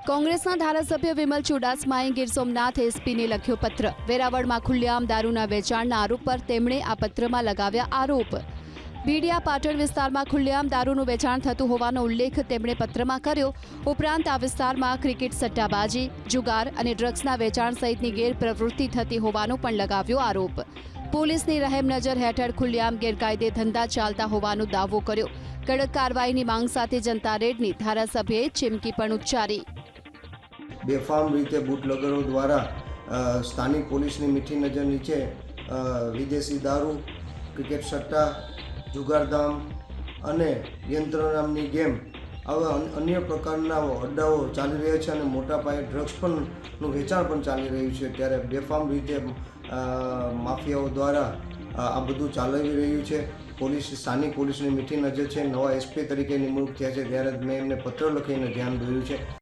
કોંગ્રેસના ધારાસભ્ય વિમલ ચુડાસમાએ ગીર સોમનાથ એસપીને લખ્યો પત્ર। વેરાવળમાં ખુલ્લેઆમ દારૂના વેચાણના આરોપ પર તેમણે આ પત્રમાં લગાવ્યા આરોપ। ભીડિયા પાટણ વિસ્તારમાં ખુલ્લેઆમ દારૂનું વેચાણ થતું હોવાનો ઉલ્લેખ તેમણે પત્રમાં કર્યો। ઉપરાંત આ વિસ્તારમાં ક્રિકેટ સટ્ટાબાજી, જુગાર અને ડ્રગ્સના વેચાણ સહિતની ગેરપ્રવૃત્તિ થતી હોવાનો પણ લગાવ્યો આરોપ। પોલીસની રહેમ નજર હેઠળ ખુલ્લેઆમ ગેરકાયદે ધંધા ચાલતા હોવાનો દાવો કર્યો। કડક કાર્યવાહીની માંગ સાથે જનતા રેડની ધારાસભ્યએ ચીમકી પણ ઉચ્ચારી। બેફામ રીતે બુટલેગરો દ્વારા સ્થાનિક પોલીસની મીઠી નજર નીચે વિદેશી દારૂ, ક્રિકેટ સટ્ટા, જુગારધામ અને યંત્ર નામની ગેમ આવા અન્ય પ્રકારના અડ્ડાઓ ચાલી રહ્યા છે અને મોટા પાયે ડ્રગ્સ નું વેચાણ પણ ચાલી રહ્યું છે। ત્યારે બેફામ રીતે માફિયાઓ દ્વારા આ બધું ચાલી રહ્યું છે। સ્થાનિક પોલીસની મીઠી નજર છે। નવા એસપી તરીકે નિમણૂક થયા છે ત્યારે મેં એમને પત્ર લખીને ધ્યાન દોર્યું છે।